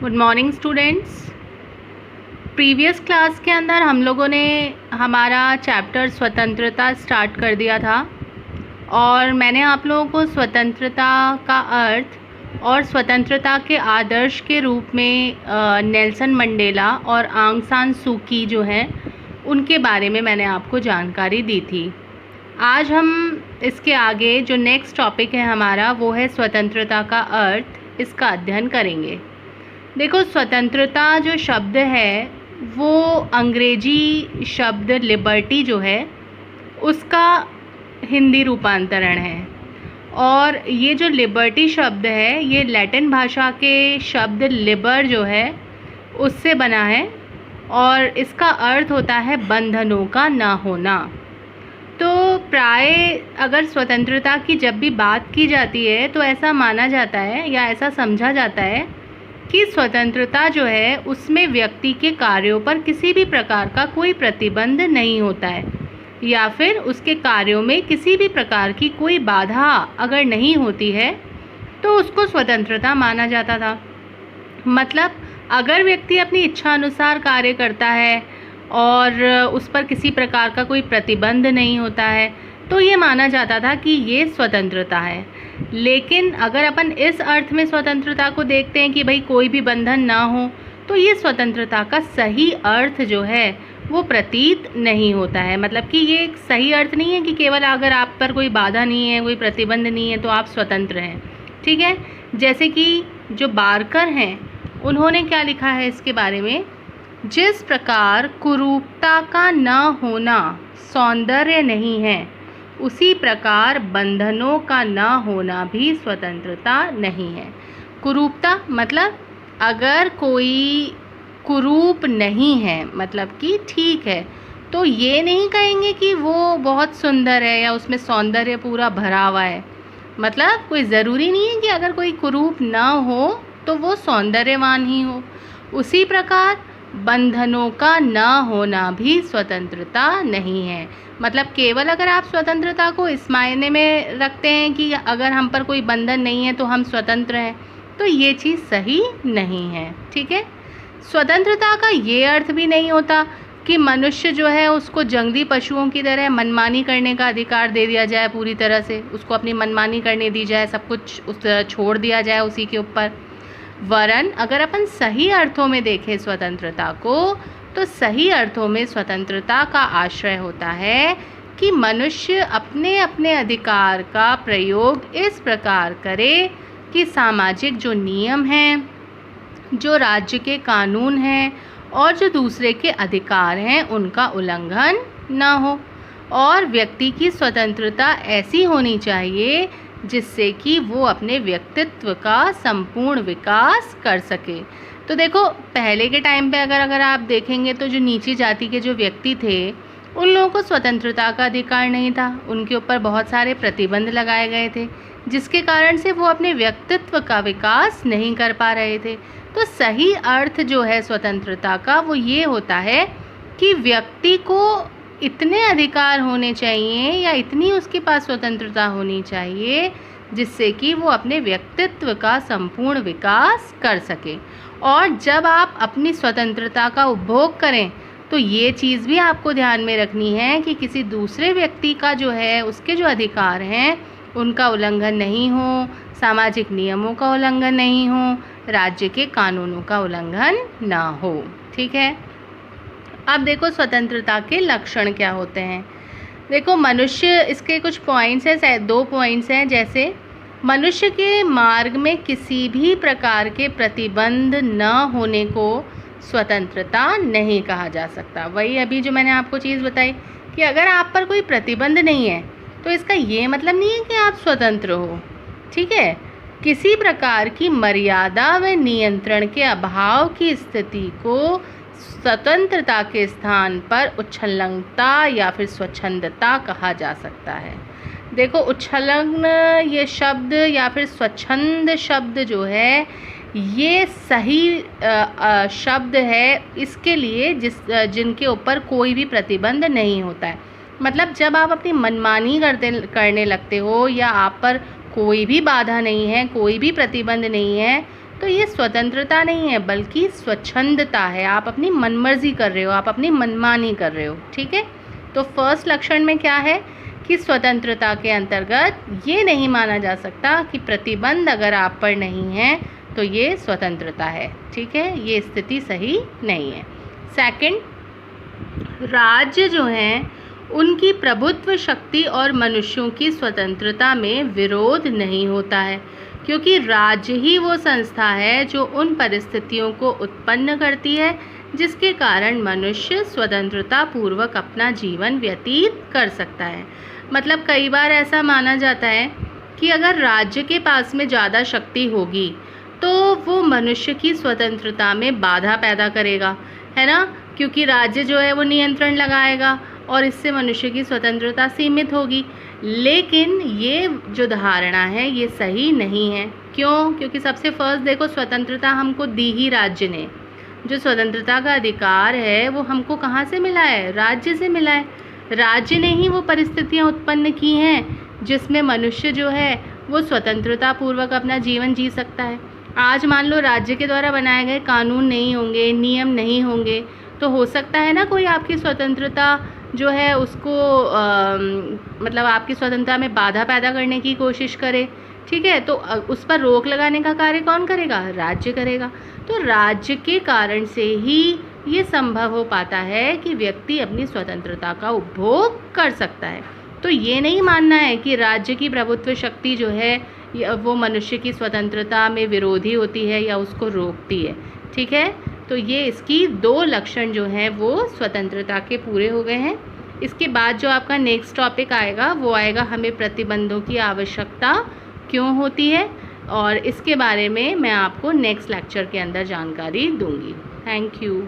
Good morning students. Previous class के अंदर हम लोगों ने हमारा चैप्टर स्वतंत्रता स्टार्ट कर दिया था और मैंने आप लोगों को स्वतंत्रता का अर्थ और स्वतंत्रता के आदर्श के रूप में नेल्सन मंडेला और आंग सान सू की जो है उनके बारे में मैंने आपको जानकारी दी थी। आज हम इसके आगे जो नेक्स्ट टॉपिक है हमारा वो है स्वतंत्रता का अर्थ, इसका अध्ययन करेंगे। देखो, स्वतंत्रता जो शब्द है वो अंग्रेजी शब्द लिबर्टी जो है उसका हिंदी रूपांतरण है और ये जो लिबर्टी शब्द है ये लैटिन भाषा के शब्द लिबर जो है उससे बना है और इसका अर्थ होता है बंधनों का ना होना। तो प्राय अगर स्वतंत्रता की जब भी बात की जाती है तो ऐसा माना जाता है या ऐसा समझा जाता है कि स्वतंत्रता जो है उसमें व्यक्ति के कार्यों पर किसी भी प्रकार का कोई प्रतिबंध नहीं होता है या फिर उसके कार्यों में किसी भी प्रकार की कोई बाधा अगर नहीं होती है तो उसको स्वतंत्रता माना जाता था। मतलब अगर व्यक्ति अपनी इच्छा अनुसार कार्य करता है और उस पर किसी प्रकार का कोई प्रतिबंध नहीं होता है तो ये माना जाता था कि ये स्वतंत्रता है। लेकिन अगर अपन इस अर्थ में स्वतंत्रता को देखते हैं कि भाई कोई भी बंधन ना हो तो ये स्वतंत्रता का सही अर्थ जो है वो प्रतीत नहीं होता है। मतलब कि ये एक सही अर्थ नहीं है कि केवल अगर आप पर कोई बाधा नहीं है, कोई प्रतिबंध नहीं है तो आप स्वतंत्र हैं। ठीक है, जैसे कि जो बारकर हैं उन्होंने क्या लिखा है इसके बारे में, जिस प्रकार कुरूपता का न होना सौंदर्य नहीं है उसी प्रकार बंधनों का न होना भी स्वतंत्रता नहीं है। कुरूपता मतलब अगर कोई कुरूप नहीं है, मतलब कि ठीक है, तो ये नहीं कहेंगे कि वो बहुत सुंदर है या उसमें सौंदर्य पूरा भरा हुआ है। मतलब कोई ज़रूरी नहीं है कि अगर कोई कुरूप ना हो तो वो सौंदर्यवान ही हो। उसी प्रकार बंधनों का न होना भी स्वतंत्रता नहीं है। मतलब केवल अगर आप स्वतंत्रता को इस मायने में रखते हैं कि अगर हम पर कोई बंधन नहीं है तो हम स्वतंत्र हैं, तो ये चीज़ सही नहीं है। ठीक है, स्वतंत्रता का ये अर्थ भी नहीं होता कि मनुष्य जो है उसको जंगली पशुओं की तरह मनमानी करने का अधिकार दे दिया जाए, पूरी तरह से उसको अपनी मनमानी करने दी जाए, सब कुछ उस छोड़ दिया जाए उसी के ऊपर। वरन अगर अपन सही अर्थों में देखें स्वतंत्रता को तो सही अर्थों में स्वतंत्रता का आश्रय होता है कि मनुष्य अपने अपने अधिकार का प्रयोग इस प्रकार करे कि सामाजिक जो नियम हैं, जो राज्य के कानून हैं और जो दूसरे के अधिकार हैं उनका उल्लंघन ना हो। और व्यक्ति की स्वतंत्रता ऐसी होनी चाहिए जिससे कि वो अपने व्यक्तित्व का संपूर्ण विकास कर सके। तो देखो, पहले के टाइम पे अगर आप देखेंगे तो जो नीची जाति के जो व्यक्ति थे उन लोगों को स्वतंत्रता का अधिकार नहीं था, उनके ऊपर बहुत सारे प्रतिबंध लगाए गए थे जिसके कारण से वो अपने व्यक्तित्व का विकास नहीं कर पा रहे थे। तो सही अर्थ जो है स्वतंत्रता का वो ये होता है कि व्यक्ति को इतने अधिकार होने चाहिए या इतनी उसके पास स्वतंत्रता होनी चाहिए जिससे कि वो अपने व्यक्तित्व का संपूर्ण विकास कर सके। और जब आप अपनी स्वतंत्रता का उपभोग करें तो ये चीज़ भी आपको ध्यान में रखनी है कि किसी दूसरे व्यक्ति का जो है उसके जो अधिकार हैं उनका उल्लंघन नहीं हो, सामाजिक नियमों का उल्लंघन नहीं हो, राज्य के कानूनों का उल्लंघन ना हो। ठीक है, अब देखो स्वतंत्रता के लक्षण क्या होते हैं। देखो, मनुष्य, इसके कुछ पॉइंट्स हैं, 2 पॉइंट्स हैं। जैसे मनुष्य के मार्ग में किसी भी प्रकार के प्रतिबंध न होने को स्वतंत्रता नहीं कहा जा सकता। वही अभी जो मैंने आपको चीज़ बताई कि अगर आप पर कोई प्रतिबंध नहीं है तो इसका ये मतलब नहीं है कि आप स्वतंत्र हो। ठीक है, किसी प्रकार की मर्यादा व नियंत्रण के अभाव की स्थिति को स्वतंत्रता के स्थान पर उच्छृंखलता या फिर स्वच्छंदता कहा जा सकता है। देखो, उच्छृंखल ये शब्द या फिर स्वच्छंद शब्द जो है ये सही शब्द है इसके लिए जिनके ऊपर कोई भी प्रतिबंध नहीं होता है। मतलब जब आप अपनी मनमानी करने लगते हो या आप पर कोई भी बाधा नहीं है, कोई भी प्रतिबंध नहीं है, तो ये स्वतंत्रता नहीं है बल्कि स्वच्छंदता है। आप अपनी मनमर्जी कर रहे हो, आप अपनी मनमानी कर रहे हो। ठीक है, तो फर्स्ट लक्षण में क्या है कि स्वतंत्रता के अंतर्गत ये नहीं माना जा सकता कि प्रतिबंध अगर आप पर नहीं है तो ये स्वतंत्रता है। ठीक है, ये स्थिति सही नहीं है। सेकंड, राज्य जो हैं उनकी प्रभुत्व शक्ति और मनुष्यों की स्वतंत्रता में विरोध नहीं होता है, क्योंकि राज्य ही वो संस्था है जो उन परिस्थितियों को उत्पन्न करती है जिसके कारण मनुष्य स्वतंत्रता पूर्वक अपना जीवन व्यतीत कर सकता है। मतलब कई बार ऐसा माना जाता है कि अगर राज्य के पास में ज़्यादा शक्ति होगी तो वो मनुष्य की स्वतंत्रता में बाधा पैदा करेगा, है ना, क्योंकि राज्य जो है वो नियंत्रण लगाएगा और इससे मनुष्य की स्वतंत्रता सीमित होगी। लेकिन ये जो धारणा है ये सही नहीं है। क्यों? क्योंकि सबसे फर्स्ट देखो, स्वतंत्रता हमको दी ही राज्य ने। जो स्वतंत्रता का अधिकार है वो हमको कहाँ से मिला है? राज्य से मिला है। राज्य ने ही वो परिस्थितियाँ उत्पन्न की हैं जिसमें मनुष्य जो है वो स्वतंत्रता पूर्वक अपना जीवन जी सकता है। आज मान लो राज्य के द्वारा बनाए गए कानून नहीं होंगे, नियम नहीं होंगे, तो हो सकता है ना कोई आपकी स्वतंत्रता जो है उसको मतलब आपकी स्वतंत्रता में बाधा पैदा करने की कोशिश करे। ठीक है, तो उस पर रोक लगाने का कार्य कौन करेगा? राज्य करेगा। तो राज्य के कारण से ही ये संभव हो पाता है कि व्यक्ति अपनी स्वतंत्रता का उपभोग कर सकता है। तो ये नहीं मानना है कि राज्य की प्रभुत्व शक्ति जो है वो मनुष्य की स्वतंत्रता में विरोधी होती है या उसको रोकती है। ठीक है, तो ये इसकी दो लक्षण जो हैं वो स्वतंत्रता के पूरे हो गए हैं। इसके बाद जो आपका नेक्स्ट टॉपिक आएगा वो आएगा हमें प्रतिबंधों की आवश्यकता क्यों होती है, और इसके बारे में मैं आपको नेक्स्ट लेक्चर के अंदर जानकारी दूंगी। Thank you.